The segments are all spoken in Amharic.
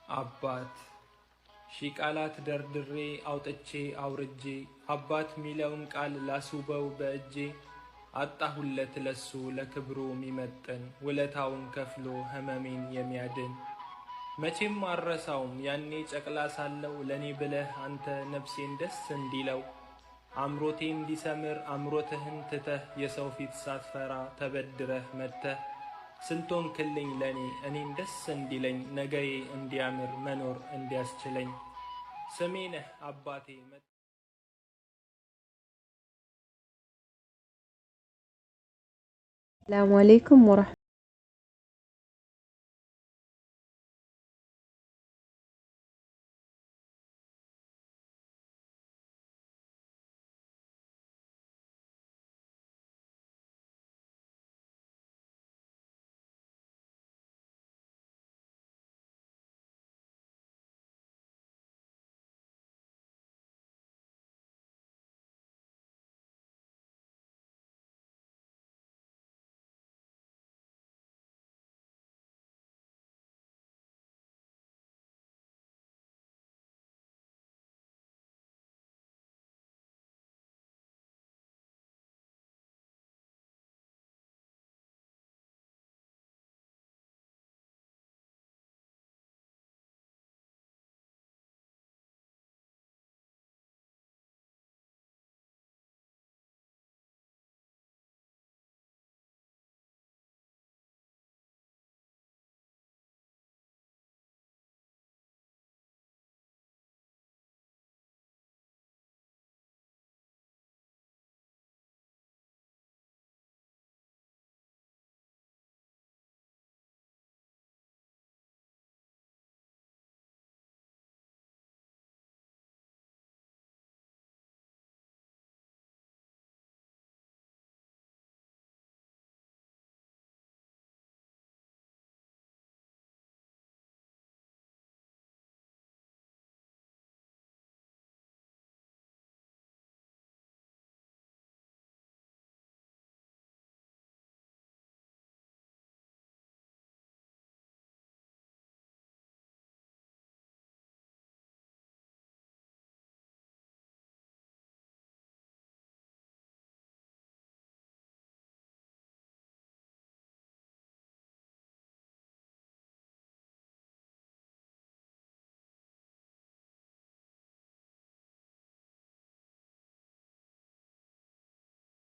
አባት ሺ ቃላት ደርድሬ አውጥቼ አውርጄ አባት ሚለውን ቃል ላስውበው በእጄ አጣሁለት ለሱ ለክብሩ ሚመጥን ውለታውን ከፍሎ ህመሜን የሚያድን መቼም አልረሳውም ያኔ ጨቅላ ሳለው ለኔ ብለህ አንተ ነፍሴን ደስ እንዲለው አምሮቴ እንዲሰምር አምሮትህን ትተህ የሰው ፊት ሳትፈራ ተበድረህ መጥተህ ስንቶን ክልኝ ለኔ እኔን ደስ እንዲለኝ ነገዬ እንዲያምር መኖር እንዲያስችለኝ ስሜ ነህ አባቴ። السلام عليكم ورحمة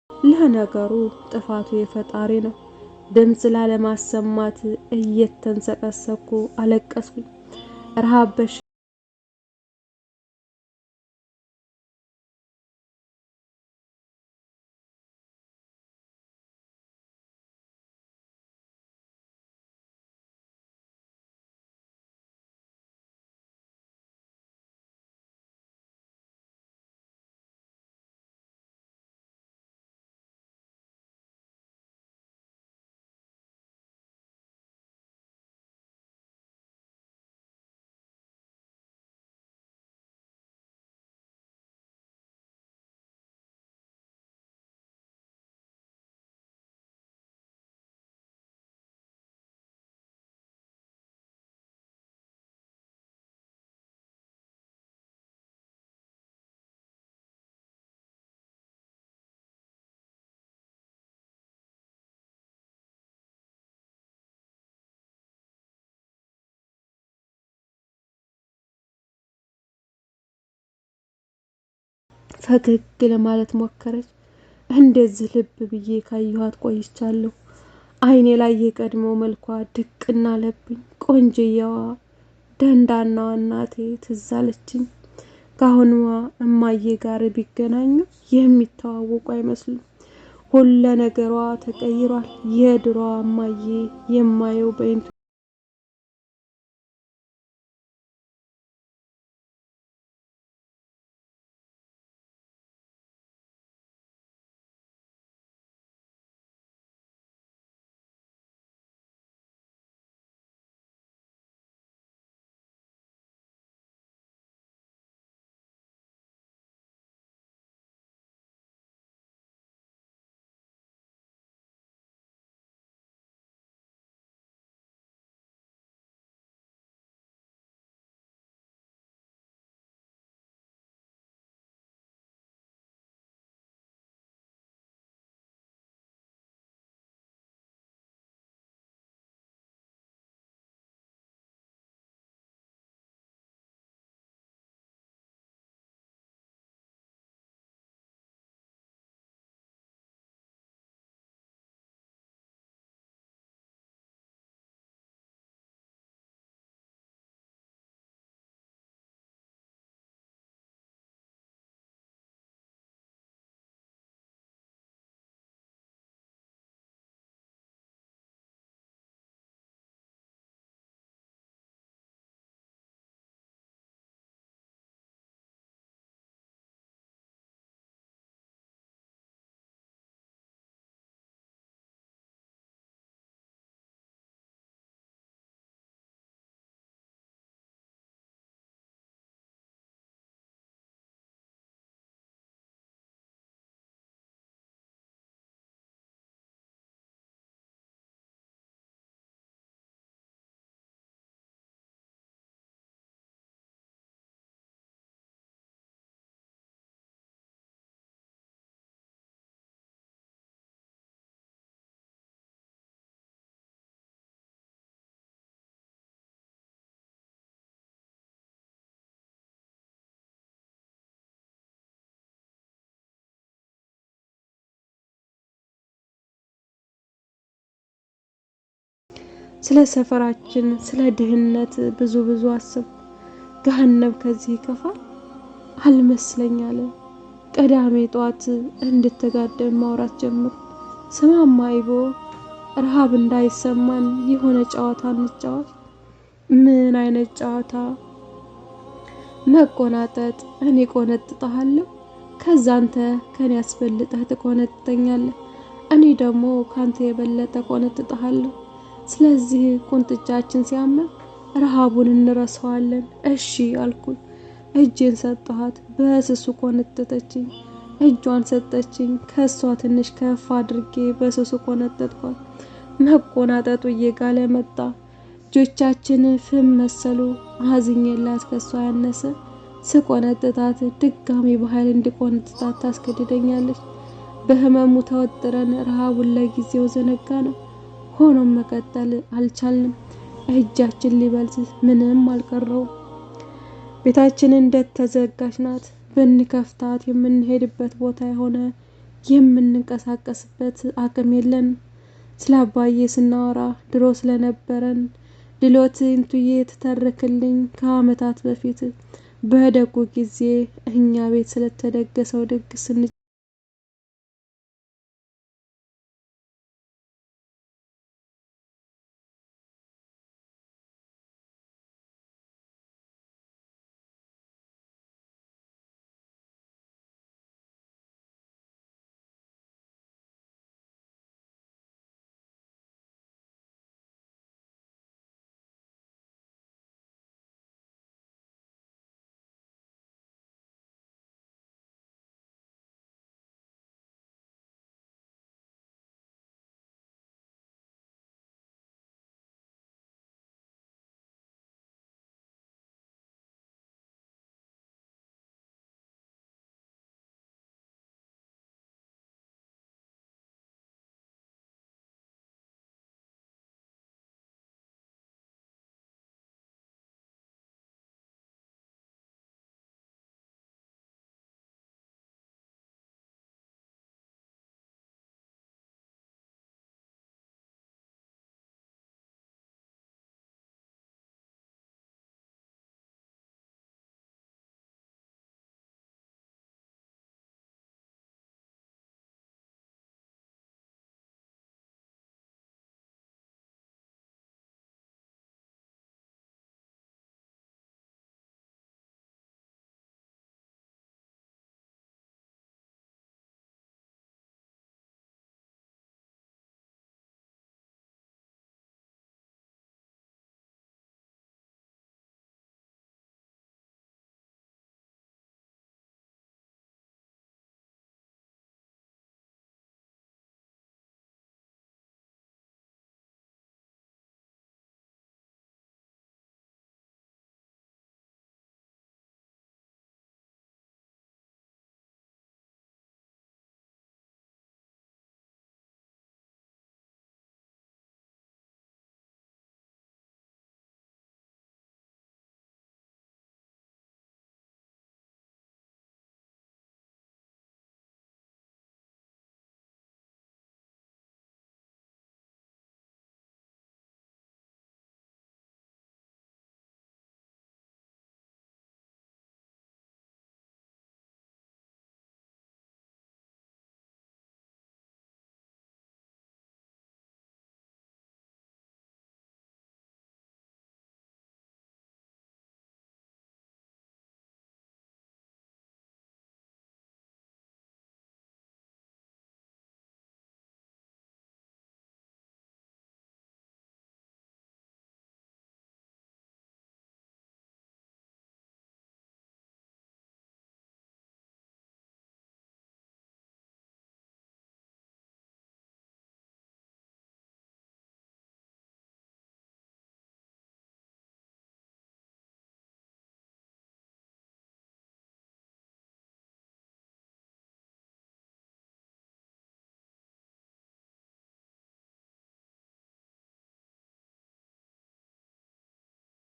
ለነገሩ ጥፋቱ የፈጣሪ ነው። ድምጽ ላለማሰማት እየተንሰቀሰኩ አለቀስኩኝ። ረሃብ በሽ ፈገግ ለማለት ሞከረች። እንደዚህ ልብ ብዬ ካየኋት ቆይቻለሁ። አይኔ ላይ የቀድሞው መልኳ ድቅና አለብኝ። ቆንጅየዋ ደንዳናዋ እናቴ ትዝ አለችኝ። ከአሁኗ እማዬ ጋር ቢገናኙ የሚተዋወቁ አይመስሉም። ሁለ ነገሯ ተቀይሯል። የድሮዋ እማዬ የማየው በኢንቱ ስለ ሰፈራችን፣ ስለ ድህነት ብዙ አሰብ። ገሃነም ከዚህ ይከፋል አልመስለኝ አለ። ቅዳሜ ጧት እንድትጋደም ማውራት ጀምሩ። ስማማ አይቦ፣ ረሃብ እንዳይሰማን የሆነ ጨዋታ እንጫወት። ምን አይነት ጨዋታ? መቆናጠጥ። እኔ ቆነጥጠሃለሁ፣ ከዛ አንተ ከኔ ያስበልጠህ ትቆነጥጠኛለህ፣ እኔ ደግሞ ካንተ የበለጠ ቆነጥጠሃለሁ። ስለዚህ ቁንጥጫችን ሲያመን ረሃቡን እንረሳዋለን። እሺ አልኩኝ። እጄን ሰጠኋት። በስሱ ቆነጠጠችኝ። እጇን ሰጠችኝ። ከሷ ትንሽ ከፍ አድርጌ በስሱ ቆነጠጥኳት። መቆናጠጡ እየጋለ መጣ። እጆቻችን ፍም መሰሉ። አዝኜላት ከሷ ያነሰ ስቆነጥጣት ድጋሚ በኃይል እንዲቆነጥጣት ታስገድደኛለች። በህመሙ ተወጥረን ረሃቡን ለጊዜው ዘነጋ ነው። ሆኖም መቀጠል አልቻልንም። እጃችን ሊበልስ ምንም አልቀረውም። ቤታችን እንደተዘጋች ናት። ብንከፍታት የምንሄድበት ቦታ የሆነ የምንንቀሳቀስበት አቅም የለንም። ስለ አባዬ ስናወራ ድሮ ስለነበረን ድሎት እንቱዬ የተተረክልኝ ከአመታት በፊት በደጉ ጊዜ እኛ ቤት ስለተደገሰው ድግስ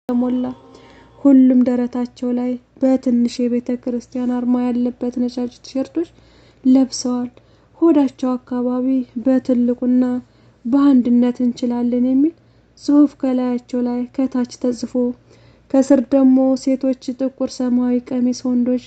ተሞላ። ሁሉም ደረታቸው ላይ በትንሽ የቤተ ክርስቲያን አርማ ያለበት ነጫጭ ቲሸርቶች ለብሰዋል። ሆዳቸው አካባቢ በትልቁና በአንድነት እንችላለን የሚል ጽሑፍ ከላያቸው ላይ ከታች ተጽፎ ከስር ደግሞ ሴቶች ጥቁር ሰማያዊ ቀሚስ፣ ወንዶች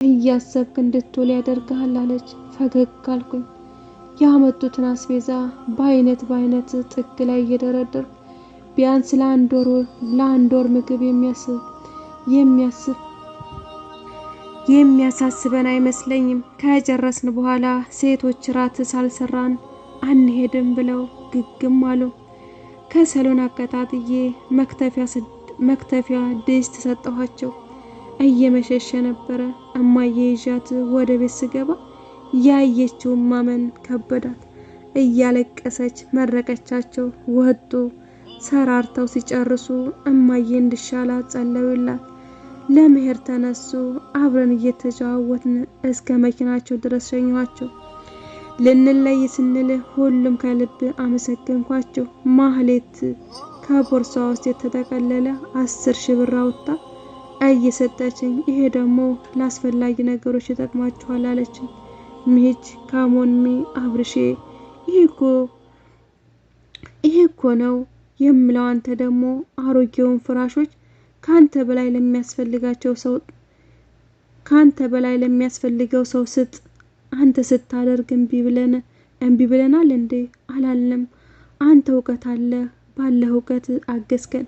እያሰብክ እንድትውል ያደርግሃል አለች። ፈገግ አልኩኝ። ያመጡትን አስቤዛ በአይነት ጥግ ላይ እየደረደርኩ ቢያንስ ለአንድ ወር ምግብ የሚያሳስበን አይመስለኝም። ከጨረስን በኋላ ሴቶች ራት ሳልሰራን አንሄድም ብለው ግግም አሉ። ከሰሎን አቀጣጥዬ መክተፊያ ድስት ሰጠኋቸው። እየመሸሸ ነበረ። እማዬ ይዣት ወደ ቤት ስገባ ያየችውን ማመን ከበዳት። እያለቀሰች መረቀቻቸው። ወጡ። ሰራርተው ሲጨርሱ እማዬ እንድሻላት ጸለዩላት። ለመሄድ ተነሱ። አብረን እየተጨዋወትን እስከ መኪናቸው ድረስ ሸኘኋቸው። ልንለይ ስንል ሁሉም ከልብ አመሰገንኳቸው። ማህሌት ከቦርሳዋ ውስጥ የተጠቀለለ 10,000 ብር አውጥታ እየሰጠችኝ፣ ይሄ ደግሞ ለአስፈላጊ ነገሮች ይጠቅማችኋል አለችኝ። ሚጅ ካሞንሚ አብርሼ፣ ይሄ እኮ ነው የምለው። አንተ ደግሞ አሮጌውን ፍራሾች ካንተ በላይ ለሚያስፈልገው ሰው ስጥ። አንተ ስታደርግ እምቢ ብለናል እንዴ? አላልንም። አንተ እውቀት አለ፣ ባለህ እውቀት አገዝከን።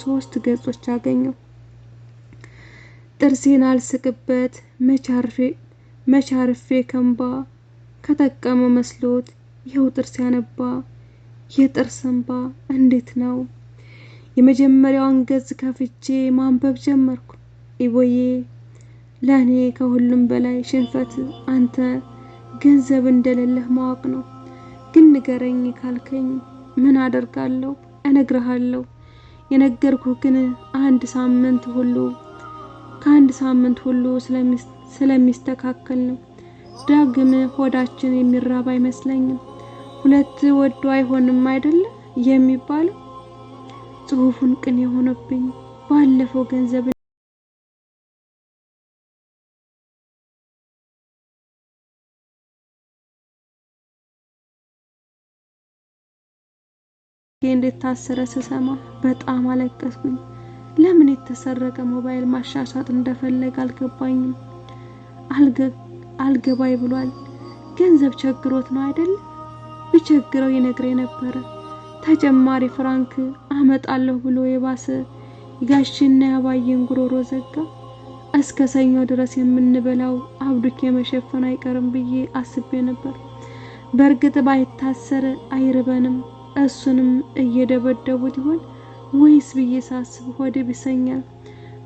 3 ገጾች አገኘው። ጥርሴን አልስቅበት መቻርፌ ከንባ ከተቀመው መስሎት ይኸው ጥርስ ያነባ። የጥርስ እንባ እንዴት ነው? የመጀመሪያውን ገጽ ከፍቼ ማንበብ ጀመርኩ። ኢቦዬ ለኔ ከሁሉም በላይ ሽንፈት አንተ ገንዘብ እንደሌለህ ማወቅ ነው። ግን ንገረኝ ካልከኝ ምን አደርጋለሁ? እነግርሃለሁ። የነገርኩህ ግን ከአንድ ሳምንት ሁሉ ስለሚስተካከል ነው። ዳግም ሆዳችን የሚራብ አይመስለኝም። 2 ወዶ አይሆንም አይደለ የሚባለው? ጽሑፉን ቅን የሆነብኝ ባለፈው ገንዘብ እንዴት ታሰረ ስሰማ በጣም አለቀስኩኝ። ለምን የተሰረቀ ሞባይል ማሻሻጥ እንደፈለገ አልገባኝም። አልገባይ ብሏል። ገንዘብ ቸግሮት ነው አይደል? ቢቸግረው ይነግረኝ ነበረ። ተጨማሪ ፍራንክ አመጣለሁ ብሎ የባሰ ጋሽና ያባየን ጉሮሮ ዘጋ። እስከ ሰኞ ድረስ የምንበላው አብዱኬ መሸፈን አይቀርም ብዬ አስቤ ነበር። በእርግጥ ባይታሰር አይርበንም። እሱንም እየደበደቡት ይሆን ወይስ ብዬ ሳስብ ሆዴ ቢሰኛል።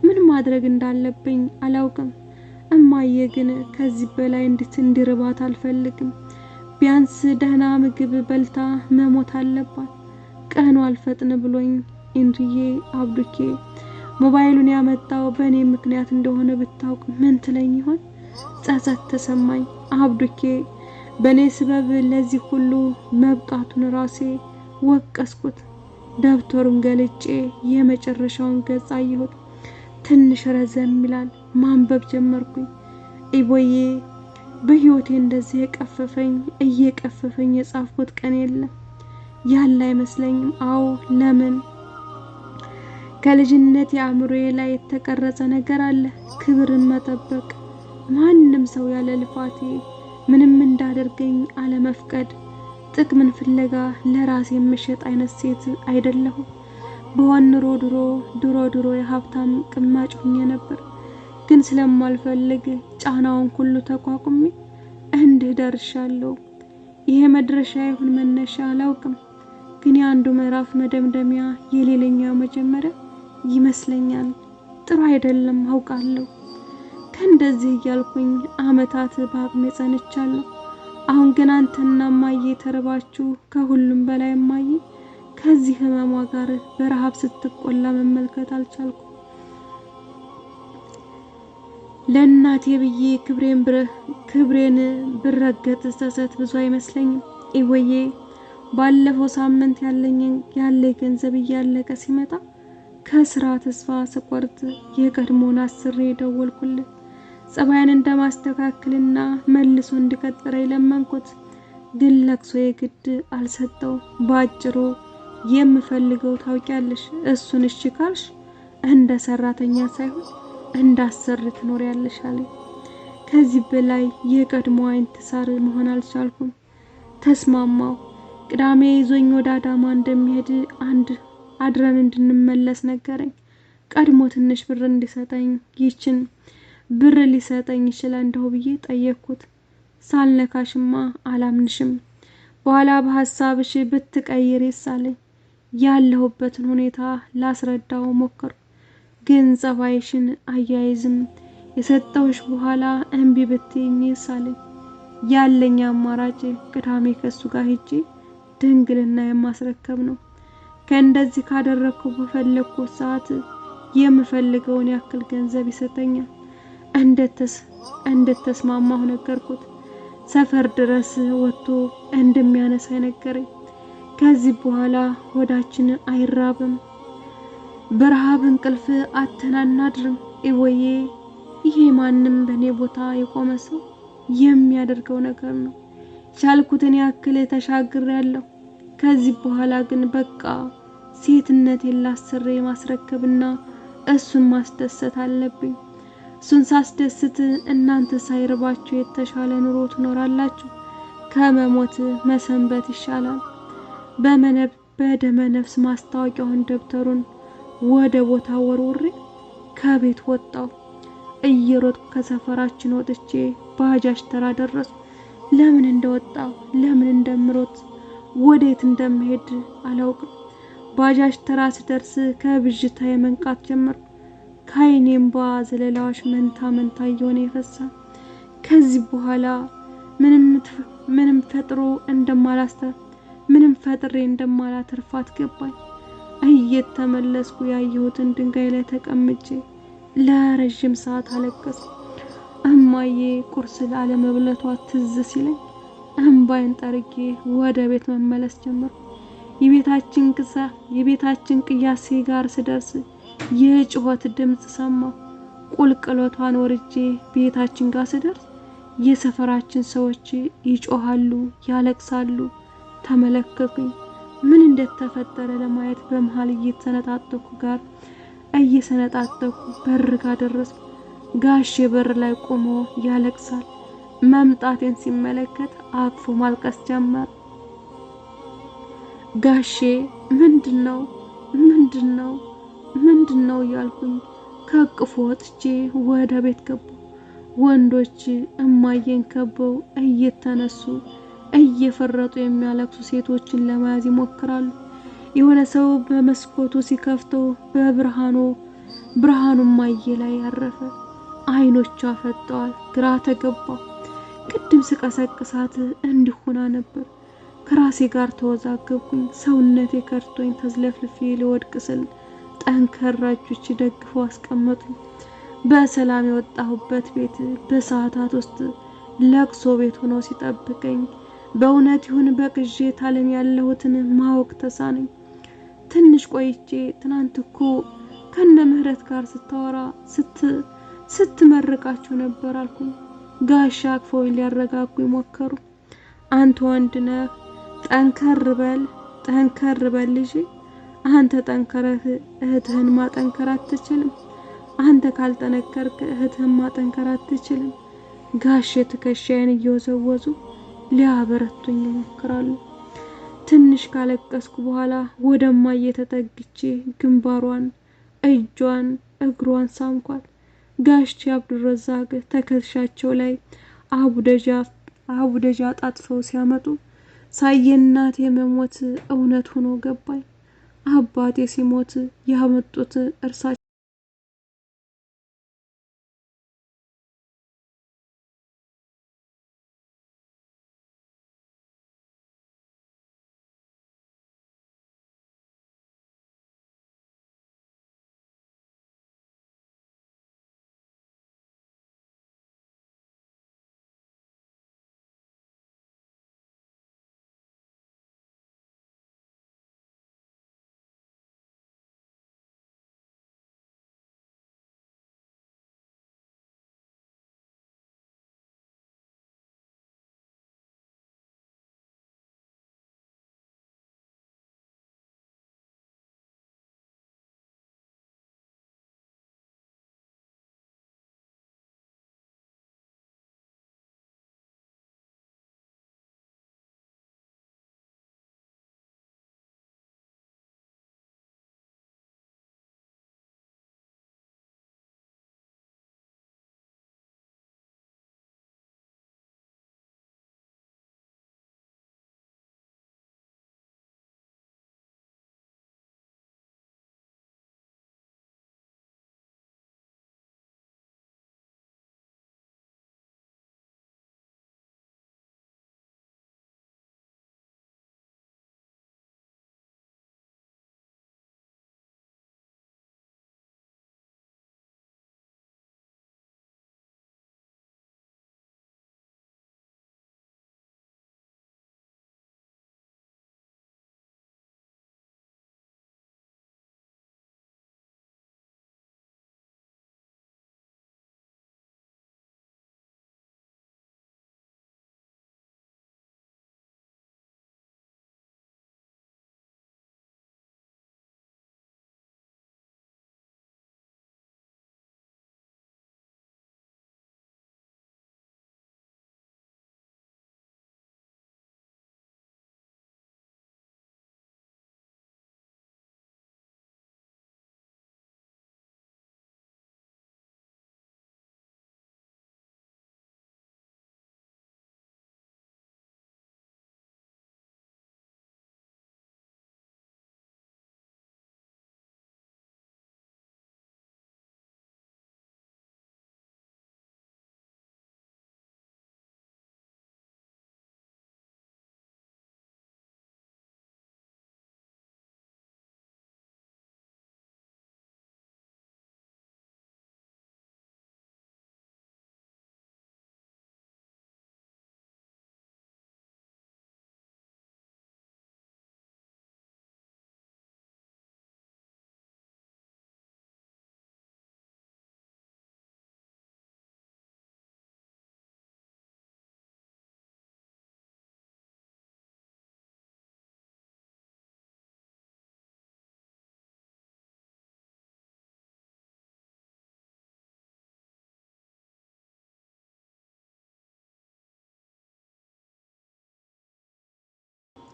ምን ማድረግ እንዳለብኝ አላውቅም። እማዬ ግን ከዚህ በላይ እንዲርባት አልፈልግም። ቢያንስ ደህና ምግብ በልታ መሞት አለባት። ቀኑ አልፈጥን ብሎኝ እንዱዬ አብዱኬ ሞባይሉን ያመጣው በእኔ ምክንያት እንደሆነ ብታውቅ ምን ትለኝ ይሆን? ጸጸት ተሰማኝ። አብዱኬ በእኔ ስበብ ለዚህ ሁሉ መብቃቱን ራሴ ወቀስኩት። ደብተሩን ገልጬ የመጨረሻውን ገጽ አየሁት። ትንሽ ረዘም ይላል። ማንበብ ጀመርኩኝ። ኢቦዬ በህይወቴ እንደዚህ እየቀፈፈኝ የጻፍኩት ቀን የለም ያለ አይመስለኝም። አዎ ለምን? ከልጅነት የአእምሮዬ ላይ የተቀረጸ ነገር አለ። ክብርን መጠበቅ፣ ማንም ሰው ያለ ልፋቴ ምንም እንዳደርገኝ አለመፍቀድ፣ ጥቅምን ፍለጋ ለራሴ የምሸጥ አይነት ሴት አይደለሁም። በሆን ኑሮ ድሮ የሀብታም ቅማጭ ሆኜ ነበር። ግን ስለማልፈልግ ጫናውን ሁሉ ተቋቁሜ እንዲህ ደርሻለሁ። ይሄ መድረሻ ይሁን መነሻ አላውቅም። ግን የአንዱ ምዕራፍ መደምደሚያ የሌላኛው መጀመሪያ ይመስለኛል። ጥሩ አይደለም አውቃለሁ። ከእንደዚህ እያልኩኝ አመታት በአቅሜ ጸንቻለሁ። አሁን ግን አንተና እማዬ ተርባችሁ፣ ከሁሉም በላይ እማዬ ከዚህ ህመሟ ጋር በረሃብ ስትቆላ መመልከት አልቻልኩም። ለእናቴ ብዬ ክብሬን ብረገጥ ጸጸት ብዙ አይመስለኝም። ኢቦዬ ባለፈው ሳምንት ያለኝ ገንዘብ እያለቀ ሲመጣ ከስራ ተስፋ ስቆርጥ የቀድሞውን አስሬ ደወልኩልህ። ጸባይን እንደማስተካከልና መልሶ እንዲቀጥረኝ ለመንኩት። ግን ለቅሶ የግድ አልሰጠው። ባጭሩ የምፈልገው ታውቂያለሽ፣ እሱን እሺ ካልሽ እንደ ሰራተኛ ሳይሆን እንዳሰር ትኖሪያለሽ አለኝ። ከዚህ በላይ የቀድሞ ኢንትሳር መሆን አልቻልኩም። ተስማማው። ቅዳሜ ይዞኝ ወደ አዳማ እንደሚሄድ አድረን እንድንመለስ ነገረኝ። ቀድሞ ትንሽ ብር እንዲሰጠኝ ይችን ብር ሊሰጠኝ ይችላል እንደው ብዬ ጠየቅኩት። ሳልነካሽማ አላምንሽም፣ በኋላ በሐሳብሽ ብትቀይሪስ አለኝ። ያለሁበትን ሁኔታ ላስረዳው ሞከርኩ። ግን ጸባይሽን አያይዝም የሰጠውሽ በኋላ እምቢ ብትይኝስ አለኝ። ያለኝ አማራጭ ቅዳሜ ከሱ ጋር ሄጄ ድንግልና የማስረከብ ነው። ከእንደዚህ ካደረኩ በፈለኩት ሰዓት የምፈልገውን ያክል ገንዘብ ይሰጠኛል። እንደተስማማሁ ነገርኩት። ሰፈር ድረስ ወጥቶ እንደሚያነሳኝ ነገረኝ። ከዚህ በኋላ ሆዳችን አይራብም፣ በረሃብ እንቅልፍ አተናናድርም። ኢቦዬ ይሄ ማንም በኔ ቦታ የቆመ ሰው የሚያደርገው ነገር ነው። ቻልኩትን ያክል ተሻግሬያለሁ። ከዚህ በኋላ ግን በቃ ሴትነቴን ላሰሬ ማስረከብና እሱን ማስደሰት አለብኝ። እሱን ሳስደስት እናንተ ሳይርባችሁ የተሻለ ኑሮ ትኖራላችሁ። ከመሞት መሰንበት ይሻላል። በደመ ነፍስ ማስታወቂያውን ደብተሩን ወደ ቦታ ወርውሬ ከቤት ወጣው። እየሮጥኩ ከሰፈራችን ወጥቼ ባጃጅ ተራ ደረስኩ። ለምን እንደወጣው ለምን እንደምሮጥ ወዴት እንደምሄድ አላውቅም። ባጃጅ ተራ ስደርስ ከብዥታ የመንቃት ጀመርኩ። ከዓይኔም ዘለላዎች መንታ መንታ እየሆነ ይፈሳል። ከዚህ በኋላ ምንም ፈጥሬ እንደማላተርፋት ገባኝ። እየተመለስኩ ያየሁትን ድንጋይ ላይ ተቀምጬ ለረጅም ሰዓት አለቀስኩ። እማዬ ቁርስ ላለመብለቷ ትዝ ሲለኝ እንባዬን ጠርጌ ወደ ቤት መመለስ ጀመርኩ። የቤታችን ቅያሴ ጋር ስደርስ የጩኸት ድምፅ ሰማሁ። ቁልቁለቷን ወርጄ ቤታችን ጋር ስደርስ የሰፈራችን ሰዎች ይጮሃሉ፣ ያለቅሳሉ። ተመለከቱኝ። ምን እንደተፈጠረ ለማየት በመሃል እየሰነጣጠኩ በር ጋር ደረስኩ። ጋሼ በር ላይ ቆሞ ያለቅሳል። መምጣቴን ሲመለከት አቅፎ ማልቀስ ጀመረ። ጋሼ ምንድነው ምንድነው እያልኩኝ ከቅፎ ወጥቼ ወደ ቤት ገባሁ። ወንዶች እማዬን ከበው እየተነሱ እየፈረጡ የሚያለቅሱ ሴቶችን ለመያዝ ይሞክራሉ። የሆነ ሰው በመስኮቱ ሲከፍተው ብርሃኑ እማዬ ላይ ያረፈ። አይኖቿ ፈጠዋል። ግራ ተገባሁ። ቅድም ስቀሰቅሳት እንዲሆና ነበር። ከራሴ ጋር ተወዛገብኩኝ። ሰውነቴ ከርቶኝ ተዝለፍልፌ ልወድቅ ስል ጠንካራ እጆች ደግፈው አስቀመጡኝ። በሰላም የወጣሁበት ቤት በሰዓታት ውስጥ ለቅሶ ቤት ሆኖ ሲጠብቀኝ በእውነት ይሁን በቅዠት ዓለም ያለሁትን ማወቅ ተሳነኝ። ትንሽ ቆይቼ ትናንት እኮ ከነ ምህረት ጋር ስታወራ ስትመርቃቸው ነበር አልኩኝ። ጋሻ አቅፈው ሊያረጋጉኝ ሞከሩ። አንተ ወንድ ነህ፣ ጠንከር በል ልጄ። አንተ ጠንከረህ እህትህን ማጠንከር አትችልም። አንተ ካልጠነከርክ እህትህን ማጠንከር አትችልም። ጋሼ ትከሻዬን እየወዘወዙ ሊያበረቱኝ ይሞክራሉ። ትንሽ ካለቀስኩ በኋላ ወደ እማዬ ተጠግቼ ግንባሯን፣ እጇን፣ እግሯን ሳምኳት። ጋሼ አብዱረዛቅ ትከሻቸው ላይ አቡደጃ ጣጥፈው ሲያመጡ ሳየናት የመሞት እውነት ሆኖ ገባኝ። አባቴ ሲሞት ያመጡት እርሳቸው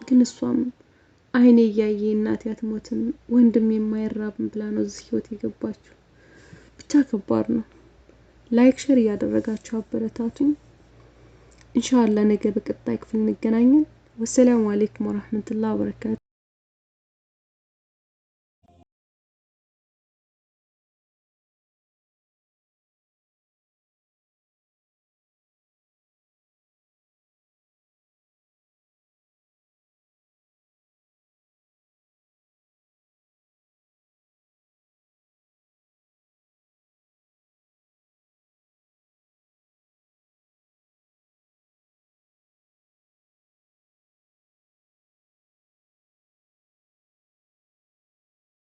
ግን እሷም አይኔ እያየ እናቴ አትሞትም ወንድም የማይራብም ብላ ነው እዚህ ህይወት የገባችው። ብቻ ከባድ ነው። ላይክ ሼር እያደረጋችሁ አበረታቱኝ። ኢንሻአላህ ነገ በቀጣይ ክፍል እንገናኛለን። ወሰላሙ አለይኩም ወራህመቱላሂ ወበረካቱ።